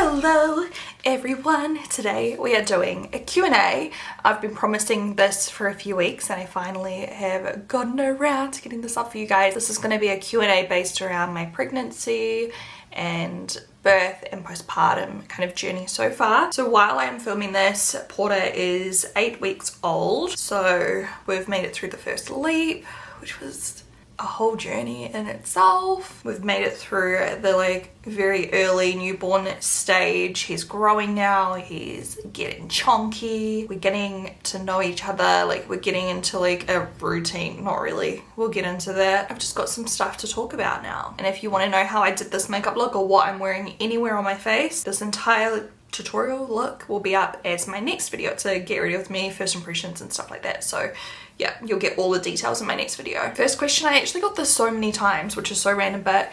Hello everyone, today we are doing a Q&A. I've been promising this for a few weeks and I finally have gotten around to getting this up for you guys. This is going to be a Q&A based around my pregnancy and birth and postpartum kind of journey so far. So while I am filming this, Porter is 8 weeks old, so we've made it through the first leap, which was a whole journey in itself. We've made it through the very early newborn stage. He's growing now, he's getting chonky, we're getting to know each other, we're getting into a routine. Not really, we'll get into that. I've just got some stuff to talk about now. And if you want to know how I did this makeup look or what I'm wearing anywhere on my face, this entire tutorial look will be up as my next video to get ready with me, first impressions and stuff like that. So yeah, you'll get all the details in my next video. First question, I actually got this so many times, which is so random, but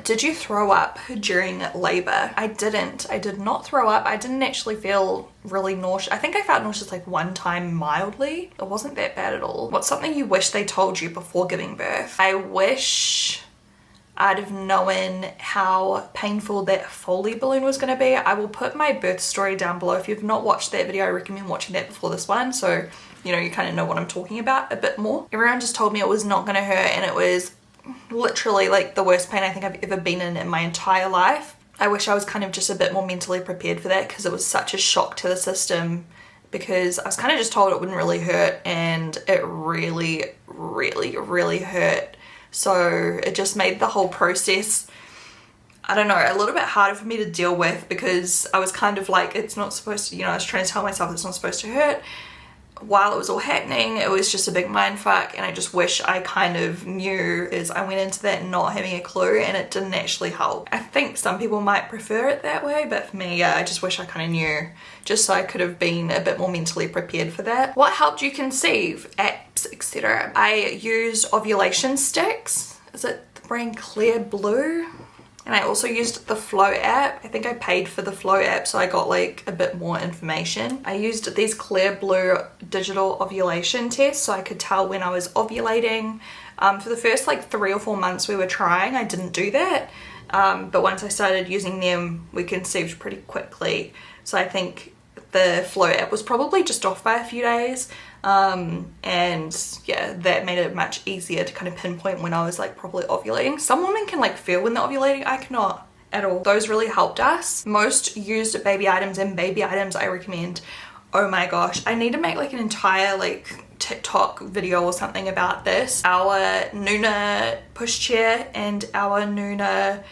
did you throw up during labor? I didn't. I did not throw up. I didn't actually feel really nauseous. I think I felt nauseous one time mildly. It wasn't that bad at all. What's something you wish they told you before giving birth? I wish I'd have known how painful that Foley balloon was going to be. I will put my birth story down below. If you've not watched that video, I recommend watching that before this one, so you know, you kind of know what I'm talking about a bit more. Everyone just told me it was not going to hurt, and it was literally the worst pain I think I've ever been in my entire life. I wish I was kind of just a bit more mentally prepared for that, because it was such a shock to the system, because I was kind of just told it wouldn't really hurt, and it really, really, really hurt. So it just made the whole process, I don't know, a little bit harder for me to deal with, because I was kind of it's not supposed to, I was trying to tell myself it's not supposed to hurt. While it was all happening, it was just a big mindfuck, and I just wish I kind of knew, as I went into that not having a clue, and it didn't actually help. I think some people might prefer it that way, but for me, yeah, I just wish I kind of knew, just so I could have been a bit more mentally prepared for that. What helped you conceive? Apps, etc. I used ovulation sticks. Is it the brand Clear Blue? And I also used the Flow app. I think I paid for the Flow app, so I got a bit more information. I used these Clear Blue digital ovulation tests, so I could tell when I was ovulating. For the first 3 or 4 months we were trying, I didn't do that. But once I started using them, we conceived pretty quickly. So I think the Flow app was probably just off by a few days. And yeah, that made it much easier to kind of pinpoint when I was properly ovulating. Some women can feel when they're ovulating, I cannot at all. Those really helped us. Most used baby items, and baby items I recommend, oh my gosh, I need to make an entire TikTok video or something about this. Our Nuna pushchair and our Nuna,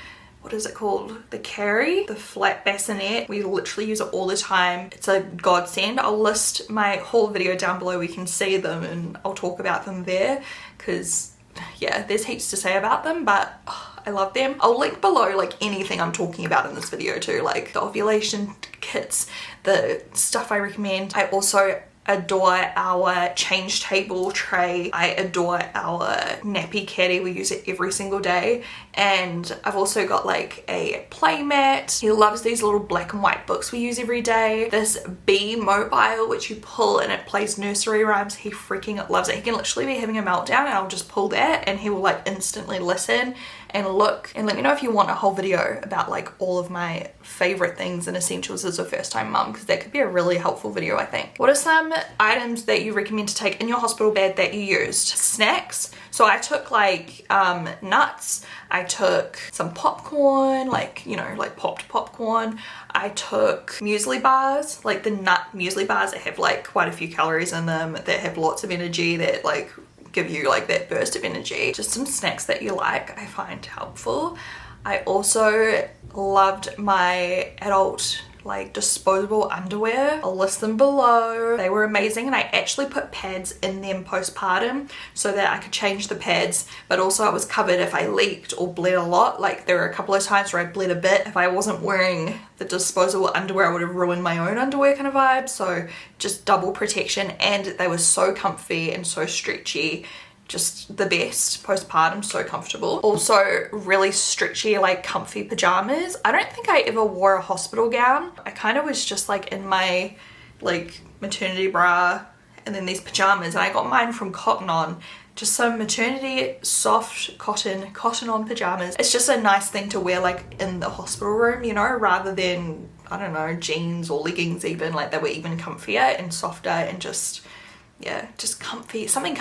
what is it called? The carry, the flat bassinet. We literally use it all the time. It's a godsend. I'll list my whole video down below. We can see them and I'll talk about them there, because yeah, there's heaps to say about them, but I love them. I'll link below anything I'm talking about in this video too, the ovulation kits, the stuff I recommend. I also adore our change table tray. I adore our nappy caddy. We use it every single day. And I've also got a play mat. He loves these little black and white books we use every day. This B mobile, which you pull and it plays nursery rhymes. He freaking loves it. He can literally be having a meltdown and I'll just pull that and he will instantly listen and look and let me know if you want a whole video about all of my favorite things and essentials as a first time mum, because that could be a really helpful video, I think. What are some items that you recommend to take in your hospital bed that you used? Snacks. So I took nuts. I took some popcorn, popped popcorn. I took muesli bars, the nut muesli bars that have quite a few calories in them, that have lots of energy, that give you that burst of energy. Just some snacks that you I find helpful. I also loved my adult disposable underwear. I'll list them below. They were amazing, and I actually put pads in them postpartum so that I could change the pads, but also I was covered if I leaked or bled a lot. There were a couple of times where I bled a bit. If I wasn't wearing the disposable underwear, I would have ruined my own underwear kind of vibe. So just double protection, and they were so comfy and so stretchy. Just the best postpartum, so comfortable. Also really stretchy, comfy pajamas. I don't think I ever wore a hospital gown. I kind of was just in my maternity bra and then these pajamas, and I got mine from Cotton On just some maternity soft cotton on pajamas. It's just a nice thing to wear like in the hospital room, you know, rather than, I don't know, jeans or leggings even. Like, they were even comfier and softer and just, yeah, just comfy, something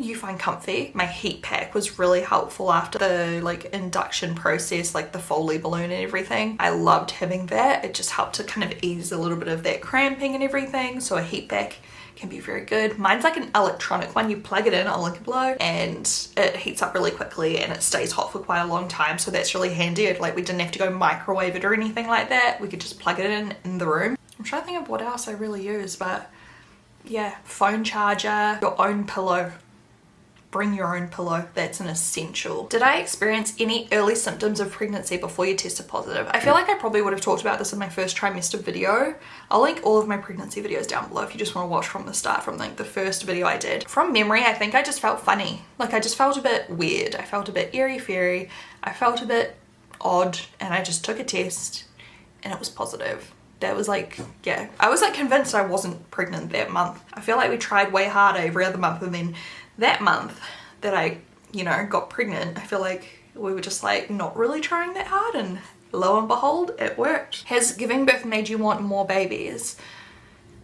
you find comfy. My heat pack was really helpful after the like induction process, like the Foley balloon and everything. I loved having that. It just helped to kind of ease a little bit of that cramping and everything. So a heat pack can be very good. Mine's like an electronic one. You plug it in on like a blow and it heats up really quickly and it stays hot for quite a long time. So that's really handy. Like, we didn't have to go microwave it or anything like that. We could just plug it in the room. I'm trying to think of what else I really use, but yeah, phone charger, your own pillow. Bring your own pillow, that's an essential. Did I experience any early symptoms of pregnancy before you tested positive? I feel like I probably would have talked about this in my first trimester video. I'll link all of my pregnancy videos down below if you just want to watch from the start, from like the first video I did. From memory, I think I just felt funny. Like, I just felt a bit weird. I felt a bit airy-fairy. I felt a bit odd, and I just took a test and it was positive. That was like, yeah, I was like convinced I wasn't pregnant that month. I feel like we tried way harder every other month, and then that month that I, you know, got pregnant, I feel like we were just like not really trying that hard, and lo and behold, it worked. Has giving birth made you want more babies?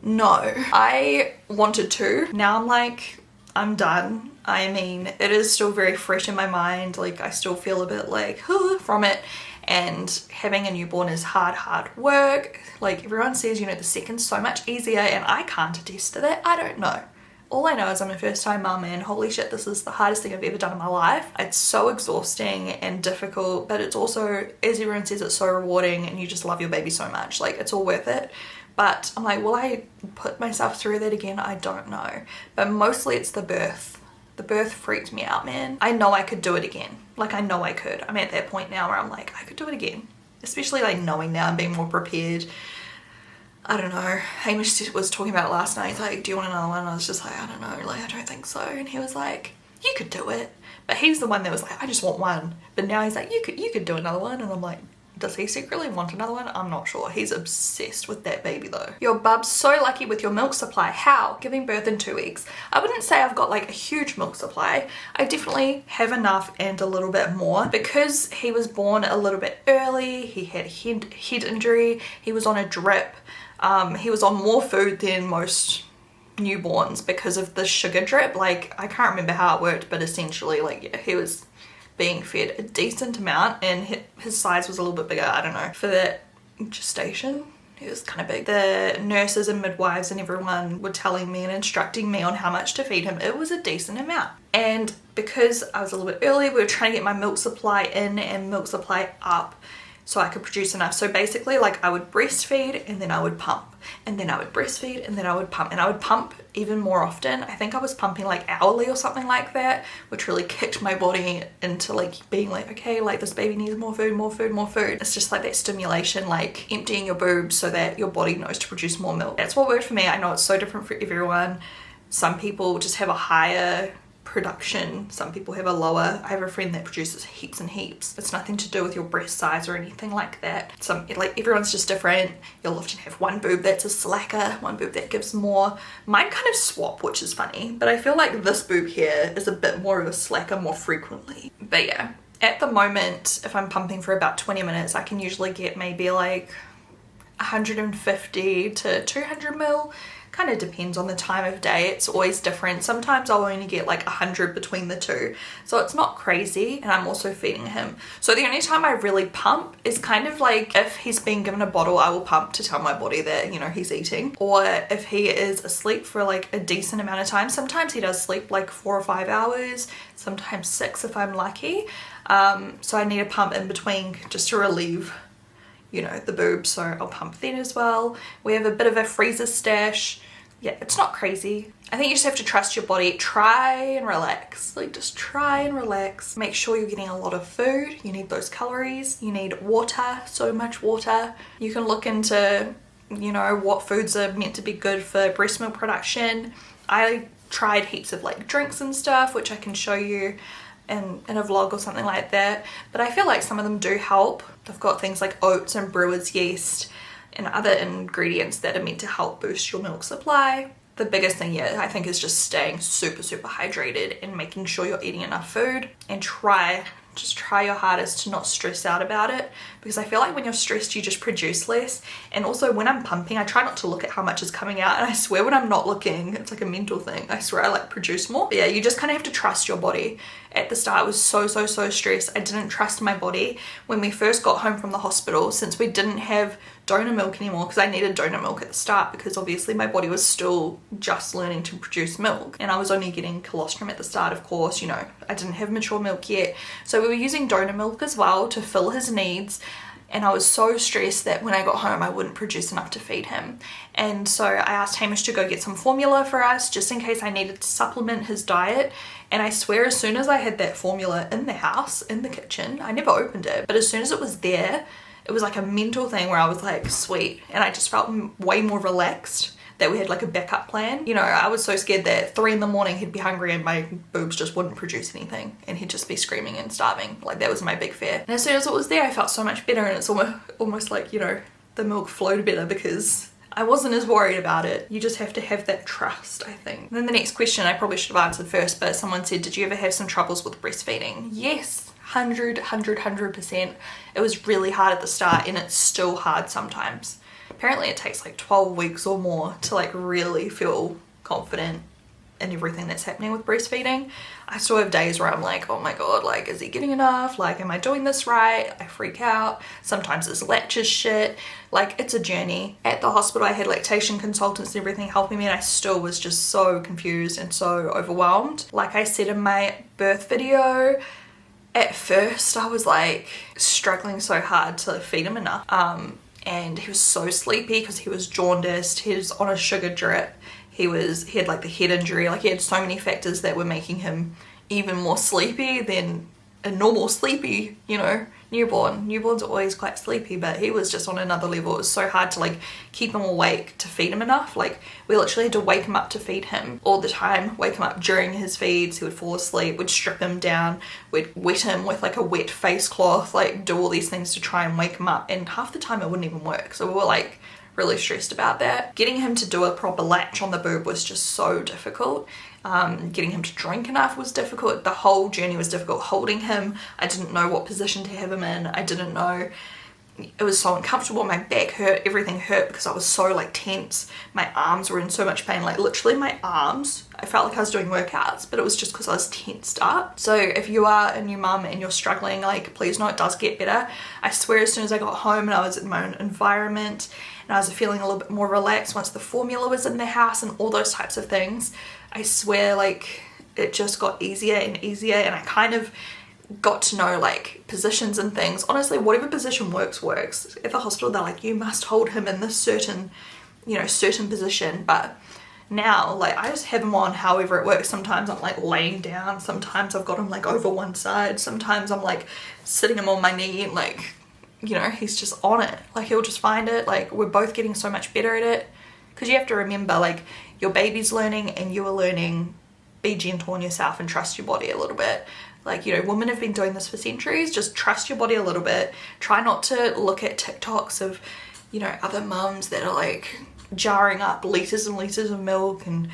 No, I wanted to. Now I'm like, I'm done. I mean, it is still very fresh in my mind. Like, I still feel a bit like from it. And having a newborn is hard work. Like, everyone says, you know, the second's so much easier, and I can't attest to that. I don't know. All I know is I'm a first time mum, and holy shit, this is the hardest thing I've ever done in my life. It's so exhausting and difficult, but it's also, as everyone says, it's so rewarding, and you just love your baby so much. Like, it's all worth it. But I'm like, will I put myself through that again? I don't know. But mostly it's the birth. The birth freaked me out, man. I know I could do it again. Like, I know I could. I'm at that point now where I'm like, I could do it again. Especially like knowing now and being more prepared. I don't know. Hamish was talking about it last night. He's like, do you want another one? And I was just like, I don't know. Like, I don't think so. And he was like, you could do it. But he's the one that was like, I just want one. But now he's like, you could do another one. And I'm like, does he secretly want another one? I'm not sure. He's obsessed with that baby though. Your bub's so lucky with your milk supply. How? Giving birth in 2 weeks. I wouldn't say I've got like a huge milk supply. I definitely have enough and a little bit more. Because he was born a little bit early, he had a head injury, he was on a drip, he was on more food than most newborns because of the sugar drip. Like, I can't remember how it worked, but essentially, like, yeah, he was being fed a decent amount, and his size was a little bit bigger, I don't know, for that gestation. He was kind of big. The nurses and midwives and everyone were telling me and instructing me on how much to feed him. It was a decent amount. And because I was a little bit early, we were trying to get my milk supply in and milk supply up so I could produce enough. So basically, like, I would breastfeed and then I would pump, and then I would breastfeed and then I would pump, and I would pump even more often. I think I was pumping like hourly or something like that, which really kicked my body into like being like, okay, like this baby needs more food. It's just like that stimulation, like emptying your boobs so that your body knows to produce more milk. That's what worked for me. I know it's so different for everyone. Some people just have a higher production, some people have a lower. I have a friend that produces heaps and heaps. It's nothing to do with your breast size or anything like that. Like, everyone's just different. You'll often have one boob that's a slacker, one boob that gives more. Mine kind of swap, which is funny, but I feel like this boob here is a bit more of a slacker more frequently. But yeah, at the moment, if I'm pumping for about 20 minutes, I can usually get maybe like 150 to 200 mil. Kind of depends on the time of day. It's always different. Sometimes I'll only get like 100 between the two, so it's not crazy. And I'm also feeding him, so the only time I really pump is kind of like if he's been given a bottle, I will pump to tell my body that, you know, he's eating, or if he is asleep for like a decent amount of time. Sometimes he does sleep like 4 or 5 hours, sometimes 6 if I'm lucky. So I need a pump in between just to relieve, you know, the boob, so I'll pump then as well. We have a bit of a freezer stash. Yeah, it's not crazy. I think you just have to trust your body. Try and relax. Like, just try and relax. Make sure you're getting a lot of food. You need those calories. You need water, so much water. You can look into, you know, what foods are meant to be good for breast milk production. I tried heaps of like drinks and stuff, which I can show you in a vlog or something like that, but I feel like some of them do help. They've got things like oats and brewer's yeast and other ingredients that are meant to help boost your milk supply. The biggest thing, yeah, I think is just staying super hydrated and making sure you're eating enough food, and just try your hardest to not stress out about it, because I feel like when you're stressed you just produce less. And also when I'm pumping, I try not to look at how much is coming out, and I swear when I'm not looking, it's like a mental thing, I swear I like produce more. But yeah, you just kind of have to trust your body. At the start I was so stressed. I didn't trust my body. When we first got home from the hospital, since we didn't have donor milk anymore, because I needed donor milk at the start because obviously my body was still just learning to produce milk, and I was only getting colostrum at the start, of course, you know, I didn't have mature milk yet, so we were using donor milk as well to fill his needs. And I was so stressed that when I got home I wouldn't produce enough to feed him. And so I asked Hamish to go get some formula for us just in case I needed to supplement his diet. And I swear as soon as I had that formula in the house, in the kitchen, I never opened it, but as soon as it was there, it was like a mental thing where I was like, sweet. And I just felt way more relaxed that we had like a backup plan. You know, I was so scared that 3 in the morning he'd be hungry and my boobs just wouldn't produce anything and he'd just be screaming and starving. Like that was my big fear. And as soon as it was there, I felt so much better, and it's almost like, you know, the milk flowed better because I wasn't as worried about it. You just have to have that trust, I think. And then the next question I probably should have answered first, but someone said, did you ever have some troubles with breastfeeding? Yes, 100%. It was really hard at the start, and it's still hard sometimes. Apparently it takes like 12 weeks or more to like really feel confident in everything that's happening with breastfeeding. I still have days where I'm like, oh my god, like is he getting enough? Like am I doing this right? I freak out. Sometimes his latch is shit. Like it's a journey. At the hospital I had lactation consultants and everything helping me, and I still was just so confused and so overwhelmed. Like I said in my birth video, at first I was like struggling so hard to feed him enough. And he was so sleepy because he was jaundiced, he was on a sugar drip, he had like the head injury, like he had so many factors that were making him even more sleepy than a normal sleepy, you know, newborn. Newborns are always quite sleepy, but he was just on another level. It was so hard to like keep him awake to feed him enough. Like we literally had to wake him up to feed him all the time, wake him up during his feeds. He would fall asleep, we'd strip him down, we'd wet him with like a wet face cloth, like do all these things to try and wake him up, and half the time it wouldn't even work. So we were like really stressed about that. Getting him to do a proper latch on the boob was just so difficult. Getting him to drink enough was difficult. The whole journey was difficult. Holding him, I didn't know what position to have him in. I didn't know. It was so uncomfortable. My back hurt, everything hurt because I was so like tense. My arms were in so much pain, like literally my arms. I felt like I was doing workouts, but it was just because I was tensed up. So if you are a new mum and you're struggling, like please know it does get better. I swear as soon as I got home and I was in my own environment and I was feeling a little bit more relaxed once the formula was in the house and all those types of things, I swear like it just got easier and easier, and I kind of got to know like positions and things. Honestly, whatever position works. At the hospital they're like, you must hold him in this certain, you know, certain position, but now like I just have him on however it works. Sometimes I'm like laying down, sometimes I've got him like over one side, sometimes I'm like sitting him on my knee and like, you know, he's just on it. Like he'll just find it. Like we're both getting so much better at it, because you have to remember like your baby's learning and you are learning. Be gentle on yourself and trust your body a little bit. Like, you know, women have been doing this for centuries. Just trust your body a little bit. Try not to look at TikToks of, you know, other mums that are like jarring up liters and liters of milk and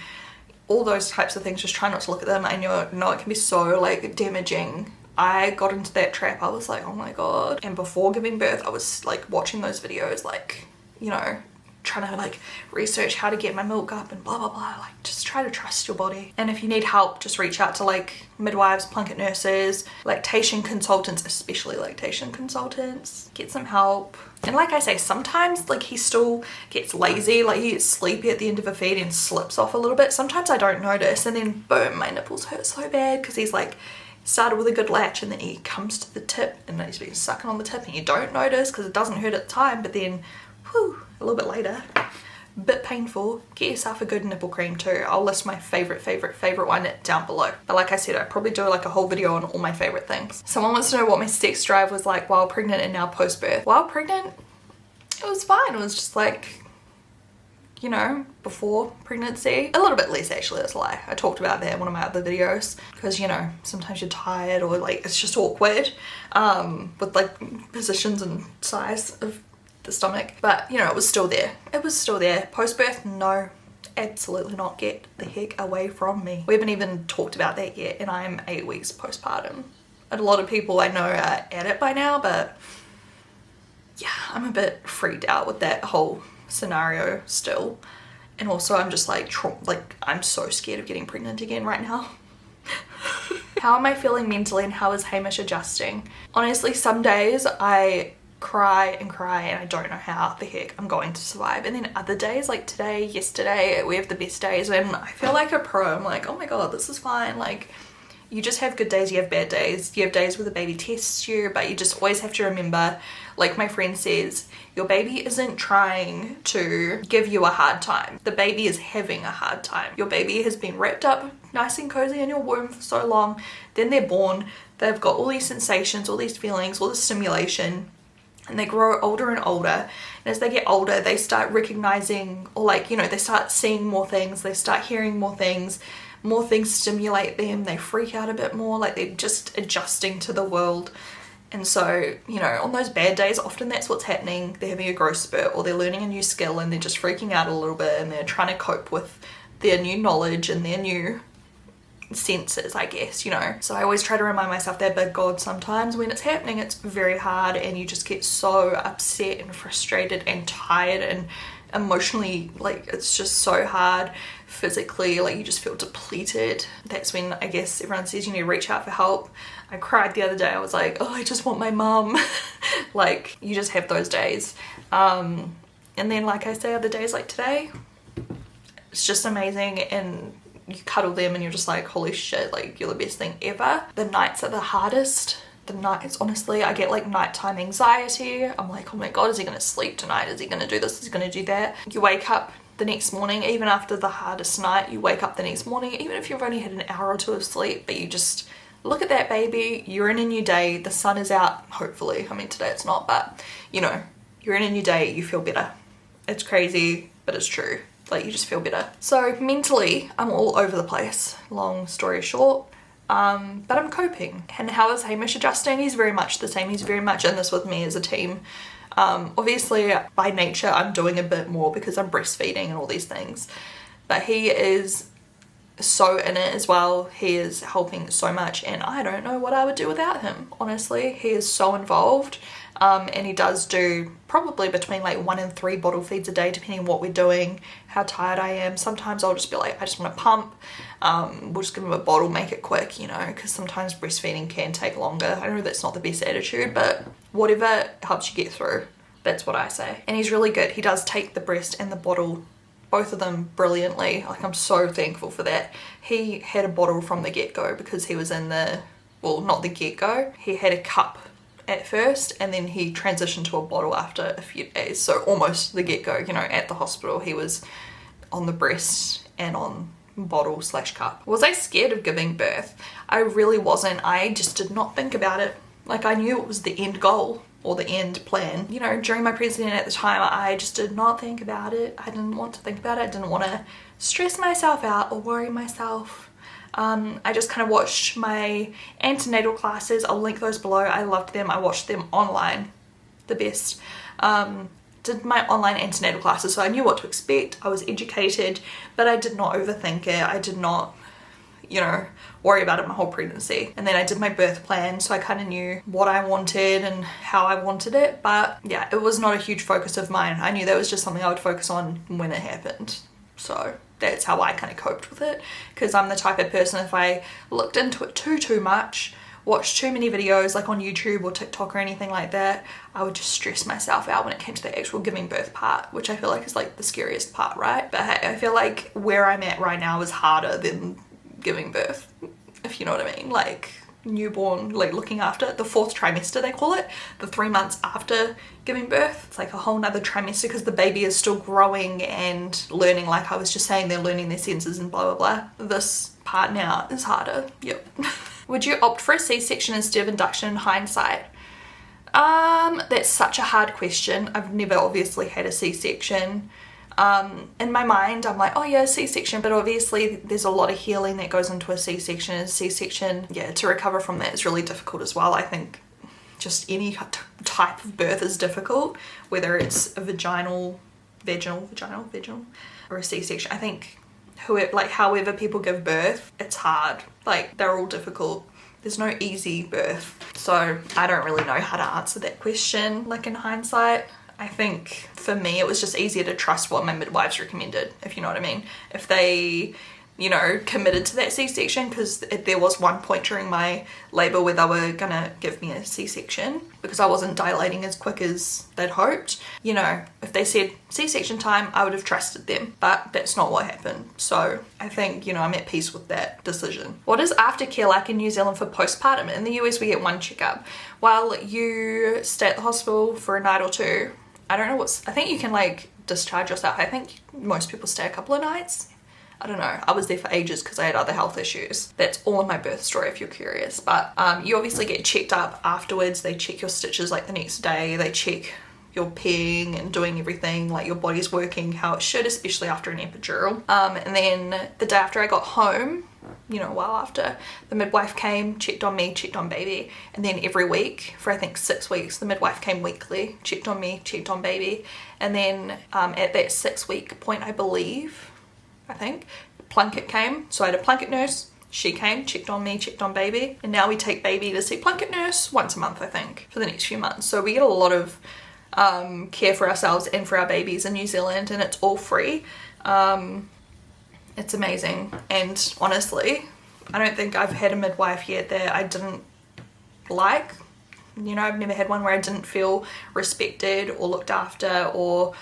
all those types of things. Just try not to look at them. I know it can be so like damaging. I got into that trap. I was like, oh my god. And before giving birth I was like watching those videos, like, you know, trying to like research how to get my milk up and blah blah blah. Like just try to trust your body. And if you need help, just reach out to like midwives, plunket nurses, lactation consultants, especially lactation consultants. Get some help. And like I say, sometimes like he still gets lazy, like he gets sleepy at the end of a feed and slips off a little bit. Sometimes I don't notice, and then boom, my nipples hurt so bad because he's like started with a good latch and then he comes to the tip and he's been sucking on the tip and you don't notice because it doesn't hurt at the time, but then whew, a little bit later, bit painful. Get yourself a good nipple cream too. I'll list my favorite one down below. But like I said, I'd probably do like a whole video on all my favorite things. Someone wants to know what my sex drive was like while pregnant and now post-birth. While pregnant, it was fine. It was just like, you know, before pregnancy. A little bit less actually, that's a lie. I talked about that in one of my other videos because, you know, sometimes you're tired or like it's just awkward with like positions and size of the stomach, but you know, it was still there. Post-birth, no, absolutely not, get the heck away from me. We haven't even talked about that yet, and I'm 8 weeks postpartum. A lot of people I know are at it by now, but yeah, I'm a bit freaked out with that whole scenario still. And also I'm just like I'm so scared of getting pregnant again right now. How am I feeling mentally, and how is Hamish adjusting? Honestly, some days I cry and cry and I don't know how the heck I'm going to survive, and then other days, like today, yesterday, we have the best days and I feel like a pro. I'm like, oh my god, this is fine. Like, you just have good days, you have bad days, you have days where the baby tests you, but you just always have to remember, like my friend says, your baby isn't trying to give you a hard time. The baby is having a hard time. Your baby has been wrapped up nice and cozy in your womb for so long, then they're born, they've got all these sensations, all these feelings, all this stimulation, and they grow older and older, and as they get older they start recognizing, or like, you know, they start seeing more things, they start hearing more things stimulate them, they freak out a bit more, like they're just adjusting to the world. And so, you know, on those bad days, often that's what's happening. They're having a growth spurt, or they're learning a new skill and they're just freaking out a little bit, and they're trying to cope with their new knowledge and their new senses, I guess, you know. So I always try to remind myself that, but God, sometimes when it's happening it's very hard and you just get so upset and frustrated and tired and emotionally, like it's just so hard. Physically, like you just feel depleted. That's when I guess everyone says you need to reach out for help. I cried the other day. I was like, oh, I just want my mum. Like, you just have those days. And then, like I say, other days like today, it's just amazing, and you cuddle them and you're just like, holy shit, like you're the best thing ever. The nights are the hardest. The nights, honestly, I get like nighttime anxiety. I'm like, oh my god, is he gonna sleep tonight? Is he gonna do this? Is he gonna do that? You wake up the next morning, even after the hardest night, you wake up the next morning, even if you've only had an hour or two of sleep, but you just look at that baby, you're in a new day, the sun is out, hopefully. I mean, today it's not, but you know, you're in a new day, you feel better. It's crazy, but it's true. Like, you just feel better. So mentally, I'm all over the place, long story short. But I'm coping. And how is Hamish adjusting? He's very much the same. He's very much in this with me as a team. Obviously, by nature, I'm doing a bit more because I'm breastfeeding and all these things. But he is so in it as well. He is helping so much, and I don't know what I would do without him, honestly. He is so involved. And he does do probably between like 1 and 3 bottle feeds a day, depending on what we're doing, how tired I am. Sometimes I'll just be like, I just want to pump. We'll just give him a bottle, make it quick, you know, because sometimes breastfeeding can take longer. I know that's not the best attitude, but whatever helps you get through, that's what I say. And he's really good. He does take the breast and the bottle, both of them, brilliantly. Like, I'm so thankful for that. He had a bottle from the get-go because he was in the, well, not the get-go. He had a cup at first, and then he transitioned to a bottle after a few days. So almost the get-go, you know, at the hospital he was on the breast and on bottle / cup. Was I scared of giving birth? I really wasn't. I just did not think about it. Like, I knew it was the end goal or the end plan. You know, during my pregnancy at the time, I just did not think about it. I didn't want to think about it. I didn't want to stress myself out or worry myself. I just kind of watched my antenatal classes. I'll link those below. I loved them. I watched them online, the best. Did my online antenatal classes, so I knew what to expect. I was educated, but I did not overthink it. I did not, you know, worry about it my whole pregnancy. And then I did my birth plan, so I kind of knew what I wanted and how I wanted it. But yeah, it was not a huge focus of mine. I knew that was just something I would focus on when it happened. So that's how I kind of coped with it, because I'm the type of person, if I looked into it too much, watched too many videos like on YouTube or TikTok or anything like that, I would just stress myself out when it came to the actual giving birth part, which I feel like is like the scariest part, right? But I feel like where I'm at right now is harder than giving birth, if you know what I mean. Like, newborn, like looking after the 4th trimester, they call it, the 3 months after giving birth. It's like a whole nother trimester because the baby is still growing and learning. Like I was just saying, they're learning their senses and blah blah blah. This part now is harder. Yep. Would you opt for a C-section instead of induction in hindsight? That's such a hard question. I've never obviously had a C-section. In my mind, I'm like, oh yeah, C-section, but obviously there's a lot of healing that goes into a C-section. A C-section, yeah, to recover from that is really difficult as well. I think just any type of birth is difficult, whether it's a vaginal vaginal, or a C-section. I think however people give birth, it's hard. Like, they're all difficult. There's no easy birth. So I don't really know how to answer that question, like, in hindsight. I think for me it was just easier to trust what my midwives recommended, if you know what I mean. If they, you know, committed to that C-section, because there was one point during my labour where they were gonna give me a C-section because I wasn't dilating as quick as they'd hoped. You know, if they said C-section time, I would have trusted them, but that's not what happened. So I think, you know, I'm at peace with that decision. What is aftercare like in New Zealand for postpartum? In the US we get one checkup. While you stay at the hospital for a night or two, I don't know I think you can like discharge yourself. I think most people stay a couple of nights. I don't know. I was there for ages because I had other health issues. That's all in my birth story if you're curious. But you obviously get checked up afterwards. They check your stitches like the next day. They check your peeing and doing everything, like your body's working how it should, especially after an epidural. And then the day after I got home, you know, a while after, the midwife came, checked on me, checked on baby. And then every week for I think 6 weeks, the midwife came weekly, checked on me, checked on baby. And then at that 6-week point, I think, Plunkett came. So I had a Plunkett nurse. She came, checked on me, checked on baby. And now we take baby to see Plunkett nurse once a month, I think, for the next few months. So we get a lot of care for ourselves and for our babies in New Zealand, and it's all free. It's amazing. And honestly, I don't think I've had a midwife yet that I didn't like. You know, I've never had one where I didn't feel respected or looked after, or,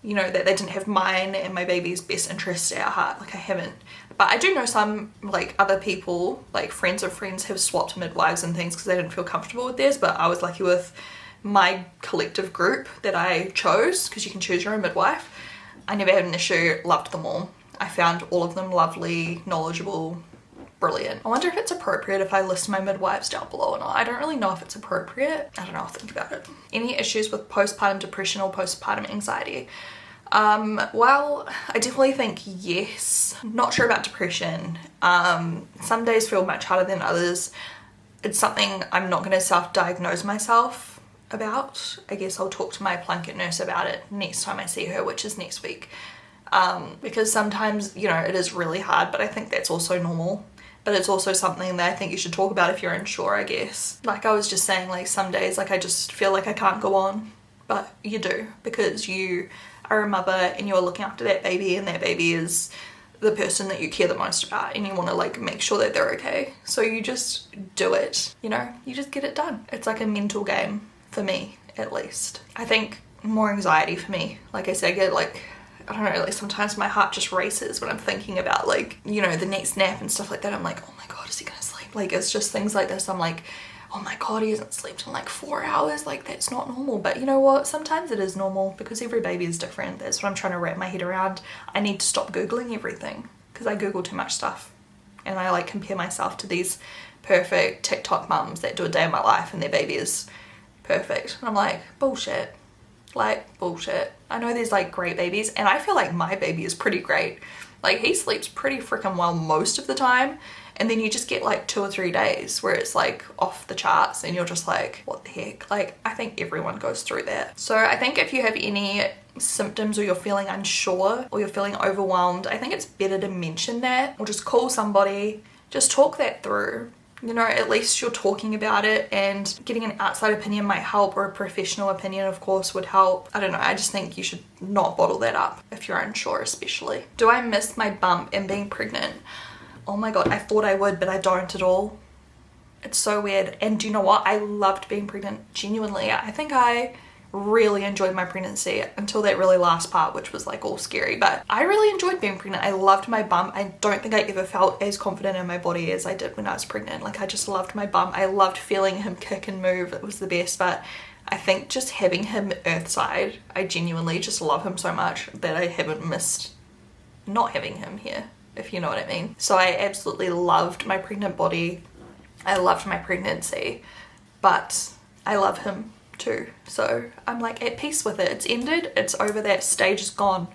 you know, that they didn't have mine and my baby's best interests at heart. Like, I haven't. But I do know some, like, other people, like friends of friends, have swapped midwives and things because they didn't feel comfortable with theirs. But I was lucky with my collective group that I chose, because you can choose your own midwife. I never had an issue, loved them all. I found all of them lovely, knowledgeable, brilliant. I wonder if it's appropriate if I list my midwives down below or not. I don't really know if it's appropriate. I don't know, I'll think about it. Any issues with postpartum depression or postpartum anxiety? Well, I definitely think yes. Not sure about depression. Some days feel much harder than others. It's something I'm not going to self-diagnose myself about. I guess I'll talk to my Plunkett nurse about it next time I see her, which is next week. Because sometimes, you know, it is really hard, but I think that's also normal. But it's also something that I think you should talk about if you're unsure, I guess. Like I was just saying, like some days, like I just feel like I can't go on, but you do, because you are a mother and you're looking after that baby, and that baby is the person that you care the most about, and you want to like make sure that they're okay. So you just do it, you know, you just get it done. It's like a mental game for me, at least. I think more anxiety for me. Like I said, I get like, I don't know, like sometimes my heart just races when I'm thinking about like, you know, the next nap and stuff like that. I'm like, oh my God, is he gonna sleep? Like, it's just things like this. I'm like, oh my God, he hasn't slept in like 4 hours. Like, that's not normal. But you know what? Sometimes it is normal, because every baby is different. That's what I'm trying to wrap my head around. I need to stop Googling everything, because I Google too much stuff. And I like compare myself to these perfect TikTok mums that do a day of my life and their baby is perfect. And I'm like, bullshit. Like, bullshit. I know there's like great babies, and I feel like my baby is pretty great. Like, he sleeps pretty freaking well most of the time, and then you just get like 2 or 3 days where it's like off the charts and you're just like, what the heck? Like, I think everyone goes through that. So I think if you have any symptoms, or you're feeling unsure, or you're feeling overwhelmed, I think it's better to mention that, or just call somebody, just talk that through. You know, at least you're talking about it, and getting an outside opinion might help, or a professional opinion of course would help. I don't know, I just think you should not bottle that up if you're unsure, especially. Do I miss my bump and being pregnant? Oh my God, I thought I would, but I don't at all. It's so weird. And do you know what? I loved being pregnant, genuinely. I think I really enjoyed my pregnancy until that really last part, which was like all scary, but I really enjoyed being pregnant. I loved my bump. I don't think I ever felt as confident in my body as I did when I was pregnant. Like, I just loved my bump. I loved feeling him kick and move. It was the best. But I think just having him earthside, I genuinely just love him so much that I haven't missed not having him here, if you know what I mean. So I absolutely loved my pregnant body. I loved my pregnancy, but I love him too. So I'm like at peace with it. It's ended, it's over, that stage is gone,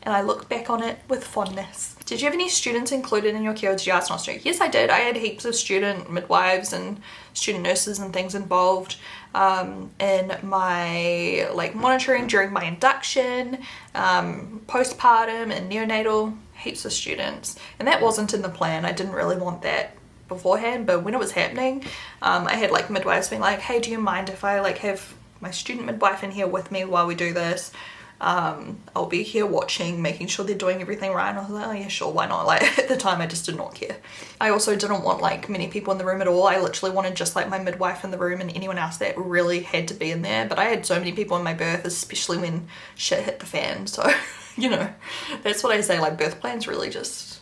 and I look back on it with fondness. Did you have any students included in your care, or did you ask not to? Yes, I did. I had heaps of student midwives and student nurses and things involved in my like monitoring during my induction, postpartum and neonatal, heaps of students. And that wasn't in the plan. I didn't really want that beforehand, but when it was happening, I had like midwives being like, hey, do you mind if I like have my student midwife in here with me while we do this? I'll be here watching, making sure they're doing everything right. And I was like, oh yeah, sure, why not? Like at the time I just did not care. I also didn't want like many people in the room at all. I literally wanted just like my midwife in the room and anyone else that really had to be in there. But I had so many people in my birth, especially when shit hit the fan. So, you know, that's what I say, like birth plans really just,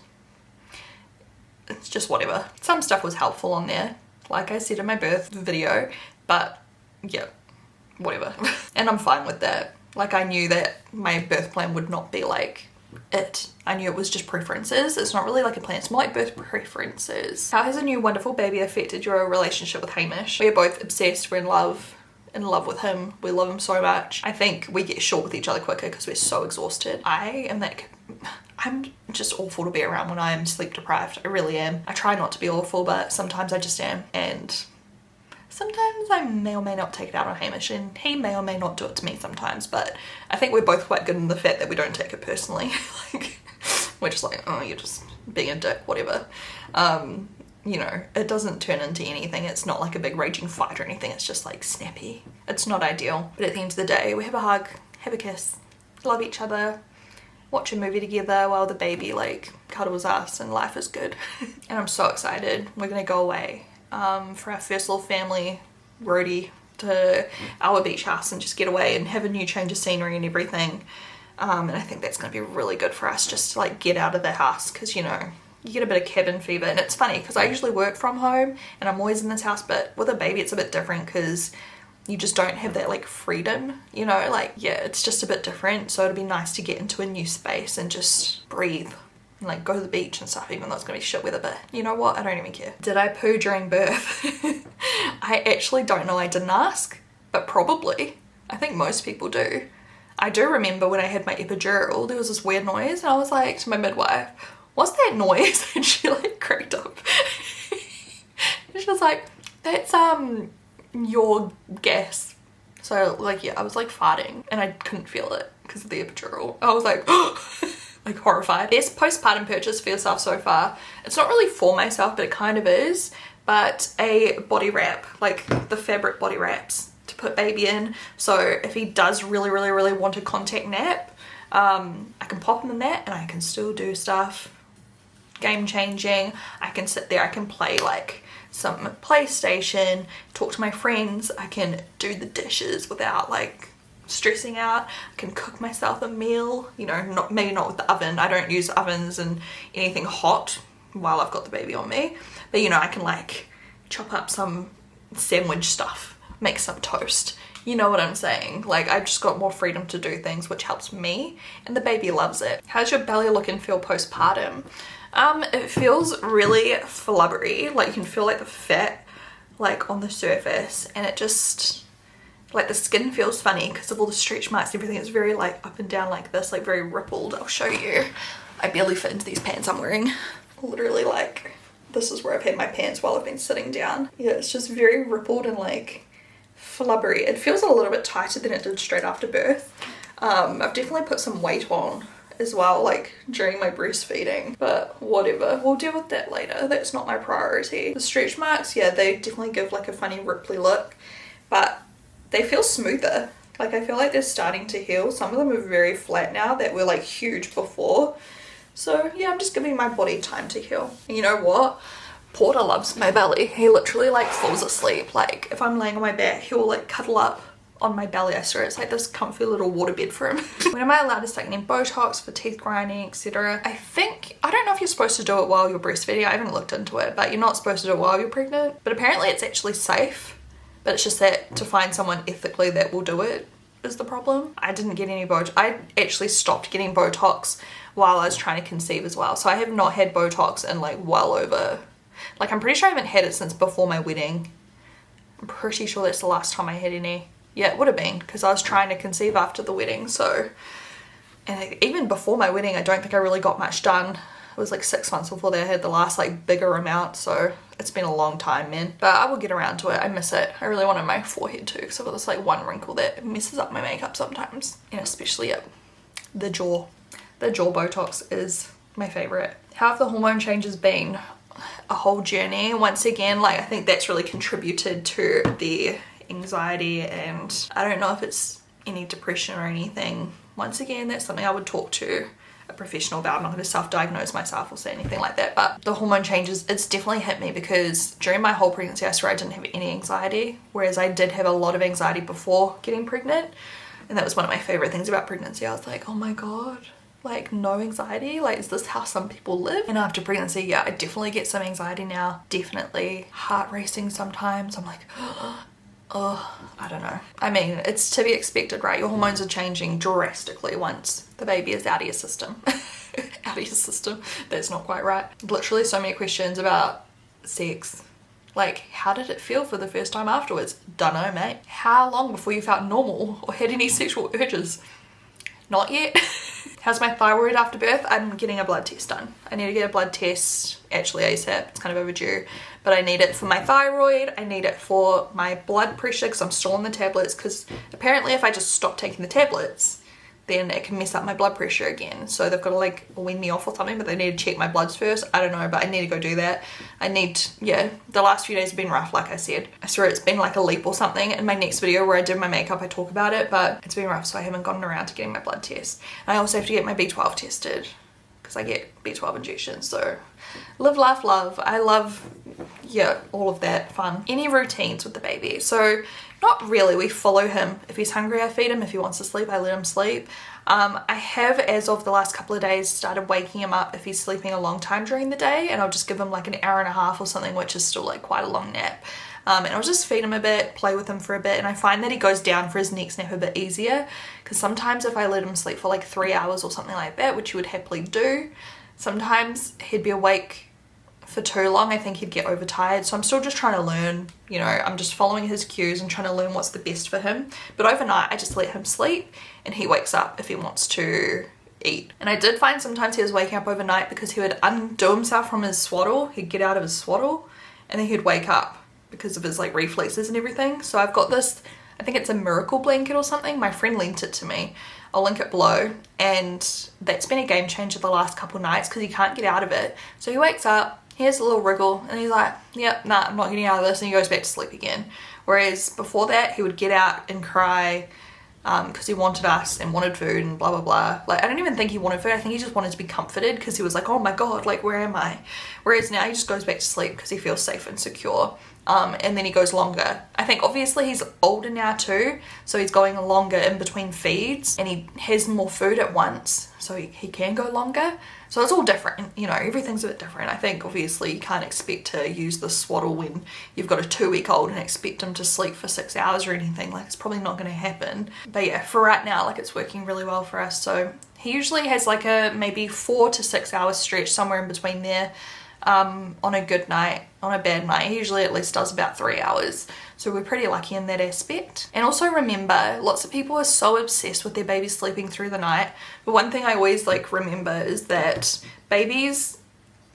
it's just whatever. Some stuff was helpful on there, like I said in my birth video, but yeah, whatever. And I'm fine with that. Like I knew that my birth plan would not be like it. I knew it was just preferences. It's not really like a plan, it's more like birth preferences. How has a new wonderful baby affected your relationship with Hamish? We are both obsessed, we're in love with him. We love him so much. I think we get short with each other quicker because we're so exhausted. I'm just awful to be around when I am sleep deprived. I really am. I try not to be awful, but sometimes I just am. And sometimes I may or may not take it out on Hamish, and he may or may not do it to me sometimes, but I think we're both quite good in the fact that we don't take it personally. Like, we're just like, oh, you're just being a dick, whatever. You know, it doesn't turn into anything. It's not like a big raging fight or anything. It's just like snappy. It's not ideal. But at the end of the day, we have a hug, have a kiss, love each other, watch a movie together while the baby like cuddles us, and life is good. And I'm so excited. We're gonna go away for our first little family roadie to our beach house and just get away and have a new change of scenery and everything. And I think that's going to be really good for us just to like get out of the house, because you know, you get a bit of cabin fever. And it's funny because I usually work from home and I'm always in this house, but with a baby it's a bit different because you just don't have that like freedom, you know, like yeah, it's just a bit different. So it'd be nice to get into a new space and just breathe. Like go to the beach and stuff, even though it's gonna be shit weather, but you know what, I don't even care. Did I poo during birth? I actually don't know, I didn't ask, but probably. I think most people do. I do remember when I had my epidural, there was this weird noise and I was like to my midwife, what's that noise? And she like cracked up. And she was like, that's your gas. So like yeah, I was like farting and I couldn't feel it because of the epidural. I was like like horrified. Best postpartum purchase for yourself so far. It's not really for myself, but it kind of is. But a body wrap, like the fabric body wraps to put baby in. So if he does really want a contact nap, I can pop him in that and I can still do stuff. Game changing. I can sit there, I can play like some PlayStation, talk to my friends. I can do the dishes without like stressing out. I can cook myself a meal, you know, maybe not with the oven. I don't use ovens and anything hot while I've got the baby on me, but you know, I can like chop up some sandwich stuff, make some toast, you know what I'm saying? Like I've just got more freedom to do things, which helps me, and the baby loves it. How's your belly look and feel postpartum? It feels really flubbery, like you can feel like the fat like on the surface, and it just like the skin feels funny because of all the stretch marks and everything. It's very like up and down like this, like very rippled. I'll show you. I barely fit into these pants I'm wearing. Literally like this is where I've had my pants while I've been sitting down. Yeah, it's just very rippled and like flubbery. It feels a little bit tighter than it did straight after birth. I've definitely put some weight on as well, like during my breastfeeding, but whatever, we'll deal with that later. That's not my priority. The stretch marks, yeah, they definitely give like a funny ripply look, but they feel smoother. Like I feel like they're starting to heal. Some of them are very flat now that were like huge before. So yeah, I'm just giving my body time to heal. And you know what? Porter loves my belly. He literally like falls asleep. Like if I'm laying on my back, he'll like cuddle up on my belly. I swear it's like this comfy little waterbed for him. When am I allowed to start getting Botox for teeth grinding, etc.? I don't know if you're supposed to do it while you're breastfeeding. I haven't looked into it, but you're not supposed to do it while you're pregnant. But apparently it's actually safe. But it's just that to find someone ethically that will do it is the problem. I didn't get any Botox. I actually stopped getting Botox while I was trying to conceive as well. So I have not had Botox in like well over, like I'm pretty sure I haven't had it since before my wedding. I'm pretty sure that's the last time I had any. Yeah, it would have been because I was trying to conceive after the wedding. So, And even before my wedding, I don't think I really got much done. It was like 6 months before they had the last like bigger amount, so it's been a long time, man. But I will get around to it. I miss it. I really wanted my forehead too, because I've got this like one wrinkle that messes up my makeup sometimes, and especially at the jaw. The jaw Botox is my favorite. How have the hormone changes been? A whole journey. Once again, like I think that's really contributed to the anxiety, and I don't know if it's any depression or anything. Once again, that's something I would talk to a professional about. I'm not going to self-diagnose myself or say anything like that, but the hormone changes, it's definitely hit me, because during my whole pregnancy I swear I didn't have any anxiety, whereas I did have a lot of anxiety before getting pregnant, and that was one of my favorite things about pregnancy. I was like, oh my god, like no anxiety, like is this how some people live? And after pregnancy, yeah, I definitely get some anxiety now, definitely heart racing sometimes. I'm like oh, I don't know. I mean, it's to be expected, right? Your hormones are changing drastically once the baby is out of your system. Out of your system. That's not quite right. Literally so many questions about sex. Like, how did it feel for the first time afterwards? Dunno, mate. How long before you felt normal or had any sexual urges? Not yet. How's my thyroid after birth? I'm getting a blood test done. I need to get a blood test actually ASAP. It's kind of overdue, but I need it for my thyroid. I need it for my blood pressure because I'm still on the tablets, because apparently if I just stop taking the tablets, then it can mess up my blood pressure again. So they've got to like wean me off or something, but they need to check my bloods first. I don't know, but I need to go do that. Yeah, the last few days have been rough, like I said. I swear it's been like a leap or something. In my next video where I do my makeup, I talk about it, but it's been rough, so I haven't gotten around to getting my blood test. I also have to get my B12 tested, because I get B12 injections. So live, laugh, love. I love, yeah, all of that fun. Any routines with the baby? So not really. We follow him. If he's hungry, I feed him. If he wants to sleep, I let him sleep. I have, as of the last couple of days, started waking him up if he's sleeping a long time during the day, and I'll just give him like an hour and a half or something, which is still like quite a long nap. And I'll just feed him a bit, play with him for a bit, and I find that he goes down for his next nap a bit easier, because sometimes if I let him sleep for like 3 hours or something like that, which he would happily do, sometimes he'd be awake for too long. I think he'd get overtired. So I'm still just trying to learn, you know, I'm just following his cues and trying to learn what's the best for him. But overnight I just let him sleep, and he wakes up if he wants to eat. And I did find sometimes he was waking up overnight because he would undo himself from his swaddle. He'd get out of his swaddle and then he'd wake up because of his like reflexes and everything. So I've got this, I think it's a miracle blanket or something. My friend lent it to me. I'll link it below, and that's been a game changer the last couple nights because he can't get out of it. So he wakes up, he has a little wriggle, and he's like, yep, nah, I'm not getting out of this, and he goes back to sleep again. Whereas before that, he would get out and cry because he wanted us and wanted food and blah blah blah. Like, I don't even think he wanted food. I think he just wanted to be comforted because he was like, oh my god, like where am I? Whereas now he just goes back to sleep because he feels safe and secure. And then he goes longer. I think obviously he's older now too, so he's going longer in between feeds, and he has more food at once, so he can go longer. So it's all different, you know, everything's a bit different. I think obviously you can't expect to use the swaddle when you've got a 2-week-old and expect him to sleep for 6 hours or anything. Like, it's probably not going to happen. But yeah, for right now, like, it's working really well for us. So he usually has like a maybe 4 to 6 hour stretch, somewhere in between there. On a good night. On a bad night, he usually at least does about 3 hours. So we're pretty lucky in that aspect. And also remember, lots of people are so obsessed with their babies sleeping through the night. But one thing I always like remember is that babies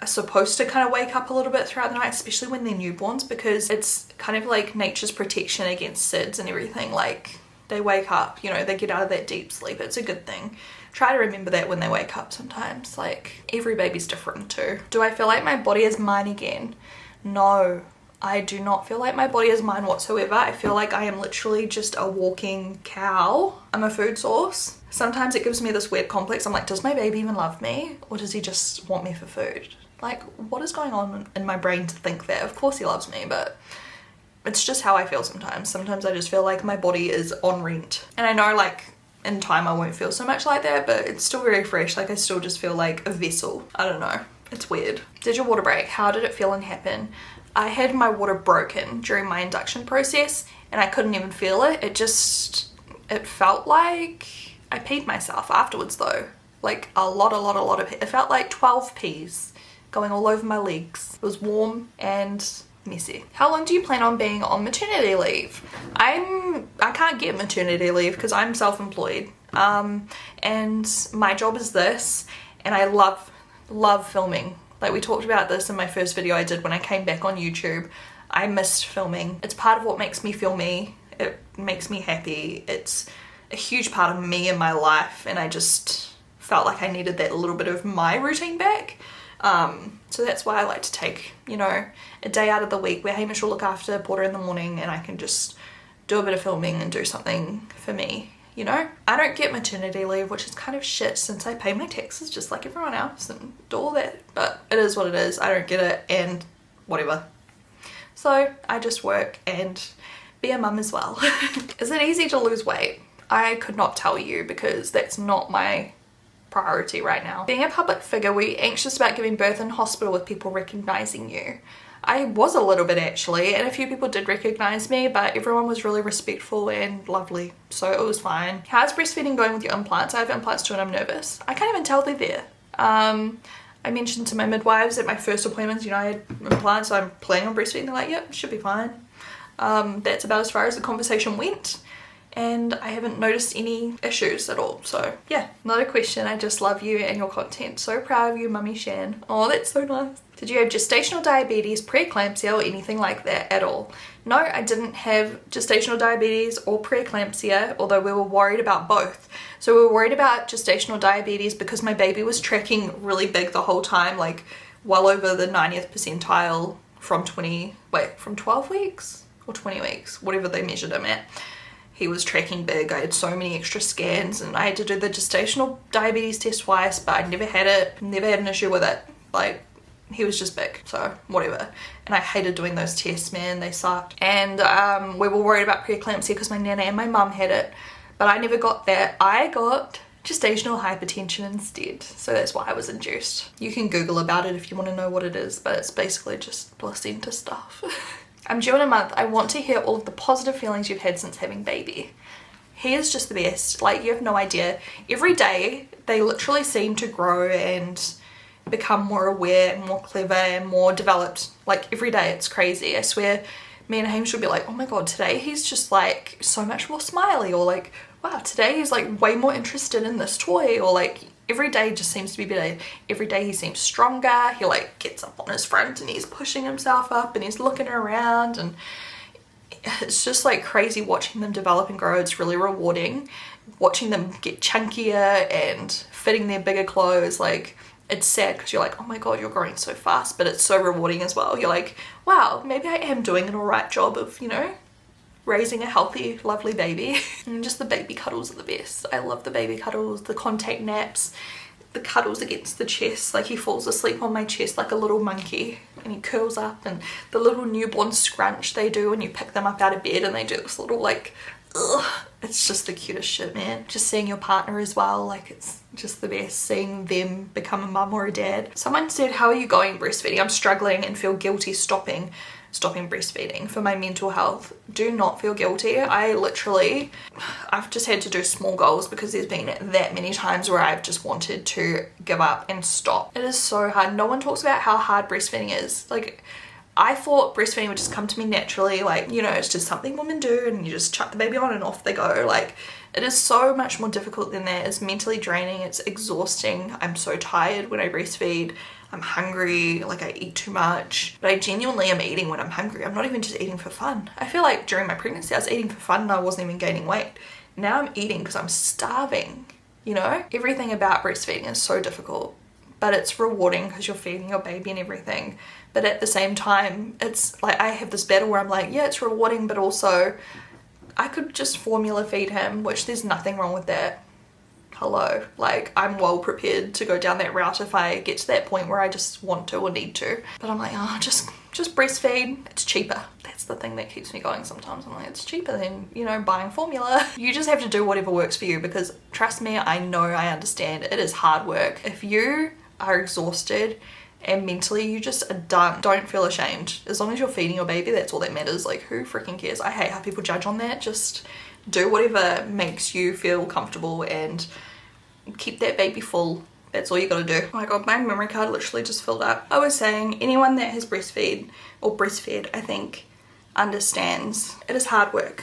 are supposed to kind of wake up a little bit throughout the night, especially when they're newborns, because it's kind of like nature's protection against SIDS and everything. Like, they wake up, you know, they get out of that deep sleep. It's a good thing. Try to remember that when they wake up sometimes. Like, every baby's different too. Do I feel like my body is mine again? No, I do not feel like my body is mine whatsoever. I feel like I am literally just a walking cow. I'm a food source. Sometimes it gives me this weird complex. I'm like, does my baby even love me? Or does he just want me for food? Like, what is going on in my brain to think that? Of course he loves me, but it's just how I feel sometimes. Sometimes I just feel like my body is on rent. And I know, like, in time I won't feel so much like that, but it's still very fresh. Like, I still just feel like a vessel. I don't know. It's weird. Did your water break? How did it feel and happen? I had my water broken during my induction process, and I couldn't even feel it. It felt like I peed myself afterwards though. Like a lot of pee. It felt like 12 pees going all over my legs. It was warm and messy. How long do you plan on being on maternity leave? I can't get maternity leave because I'm self-employed. and my job is this, and I love filming. Like we talked about this in my first video I did when I came back on YouTube. I missed filming. It's part of what makes me feel me. It makes me happy. It's a huge part of me in my life, and I just felt like I needed that little bit of my routine back. So that's why I like to take, you know, a day out of the week where Hamish will look after Porter in the morning and I can just do a bit of filming and do something for me, you know? I don't get maternity leave, which is kind of shit since I pay my taxes just like everyone else and do all that, but it is what it is. I don't get it, and whatever. So I just work and be a mum as well. Is it easy to lose weight? I could not tell you, because that's not my priority right now. Being a public figure, were you anxious about giving birth in hospital with people recognizing you? I was a little bit actually, and a few people did recognize me, but everyone was really respectful and lovely, so it was fine. How's breastfeeding going with your implants? I have implants too and I'm nervous. I can't even tell they're there. I mentioned to my midwives at my first appointments, you know, I had implants, so I'm planning on breastfeeding. They're like, yep, should be fine. That's about as far as the conversation went, and I haven't noticed any issues at all. So yeah, not a question. I just love you and your content. So proud of you, Mummy Shan. Oh, that's so nice. Did you have gestational diabetes, preeclampsia, or anything like that at all? No, I didn't have gestational diabetes or preeclampsia, although we were worried about both. So we were worried about gestational diabetes because my baby was tracking really big the whole time, like well over the 90th percentile from 12 weeks or 20 weeks, whatever they measured him at. He was tracking big. I had so many extra scans, and I had to do the gestational diabetes test twice, but I never had it, never had an issue with it. Like, he was just big, so whatever. And I hated doing those tests, man, they sucked. And we were worried about preeclampsia because my nana and my mum had it, but I never got that. I got gestational hypertension instead, so that's why I was induced. You can Google about it if you want to know what it is, but it's basically just placenta stuff. I'm due in a month. I want to hear all of the positive feelings you've had since having baby. He is just the best. Like, you have no idea. Every day they literally seem to grow and become more aware and more clever and more developed. Like, every day it's crazy. I swear, me and Hamish would be like, oh my god, today he's just like so much more smiley, or like, wow, today he's like way more interested in this toy, or like every day just seems to be better. Every day he seems stronger. He like gets up on his front and he's pushing himself up and he's looking around, and it's just like crazy watching them develop and grow. It's really rewarding watching them get chunkier and fitting their bigger clothes. Like, it's sad because you're like, oh my god, you're growing so fast, but it's so rewarding as well. You're like, wow, maybe I am doing an alright job of, you know, raising a healthy, lovely baby. And just the baby cuddles are the best. I love the baby cuddles, the contact naps, the cuddles against the chest. Like, he falls asleep on my chest like a little monkey and he curls up, and the little newborn scrunch they do when you pick them up out of bed, and they do this little like, ugh. It's just the cutest shit, man. Just seeing your partner as well, like, it's just the best, seeing them become a mum or a dad. Someone said, how are you going breastfeeding? I'm struggling and feel guilty stopping breastfeeding for my mental health. Do not feel guilty. I've just had to do small goals because there's been that many times where I've just wanted to give up and stop. It is so hard. No one talks about how hard breastfeeding is. Like, I thought breastfeeding would just come to me naturally, like, you know, it's just something women do and you just chuck the baby on and off they go. Like, it is so much more difficult than that. It's mentally draining, it's exhausting. I'm so tired when I breastfeed. I'm hungry, like I eat too much, but I genuinely am eating when I'm hungry. I'm not even just eating for fun. I feel like during my pregnancy I was eating for fun and I wasn't even gaining weight. Now I'm eating because I'm starving, you know? Everything about breastfeeding is so difficult, but it's rewarding because you're feeding your baby and everything. But at the same time, it's like I have this battle where I'm like, yeah, it's rewarding, but also I could just formula feed him, which there's nothing wrong with that. Hello, like, I'm well prepared to go down that route if I get to that point where I just want to or need to. But I'm like, oh, just breastfeed. It's cheaper. That's the thing that keeps me going sometimes. I'm like, it's cheaper than, you know, buying formula. You just have to do whatever works for you, because trust me, I know, I understand. It is hard work. If you are exhausted and mentally you just are done, don't feel ashamed. As long as you're feeding your baby, that's all that matters. Like, who freaking cares? I hate how people judge on that. Just do whatever makes you feel comfortable and keep that baby full. That's all you gotta do. Oh my god, my memory card literally just filled up. I was saying, anyone that has breastfed, I think, understands it is hard work.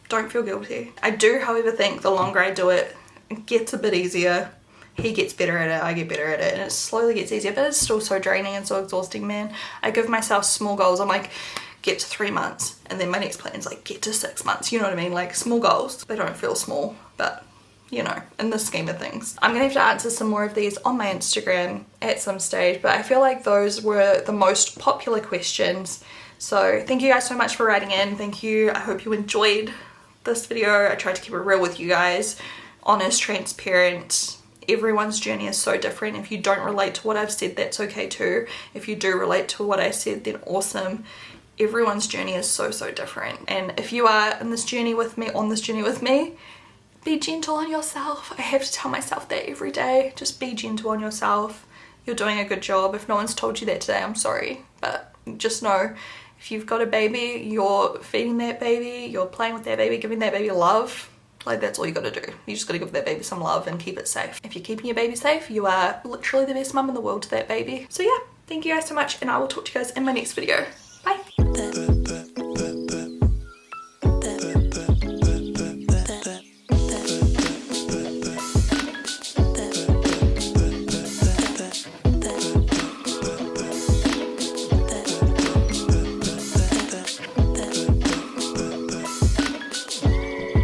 Don't feel guilty. I do, however, think the longer I do it, it gets a bit easier. He gets better at it, I get better at it, and it slowly gets easier, but it's still so draining and so exhausting, man. I give myself small goals. I'm like, get to 3 months, and then my next plan is like, get to 6 months. You know what I mean? Like, small goals. They don't feel small, but you know, in the scheme of things. I'm gonna have to answer some more of these on my Instagram at some stage, but I feel like those were the most popular questions. So thank you guys so much for writing in. Thank you. I hope you enjoyed this video. I tried to keep it real with you guys, honest, transparent. Everyone's journey is so different. If you don't relate to what I've said, that's okay too. If you do relate to what I said, then awesome. Everyone's journey is so different. And if you are in this journey with me, be gentle on yourself. I have to tell myself that every day. Just be gentle on yourself. You're doing a good job. If no one's told you that today, I'm sorry. But just know, if you've got a baby, you're feeding that baby, you're playing with that baby, giving that baby love. Like, that's all you gotta do. You just gotta give that baby some love and keep it safe. If you're keeping your baby safe, you are literally the best mum in the world to that baby. So yeah, thank you guys so much, and I will talk to you guys in my next video. Bye.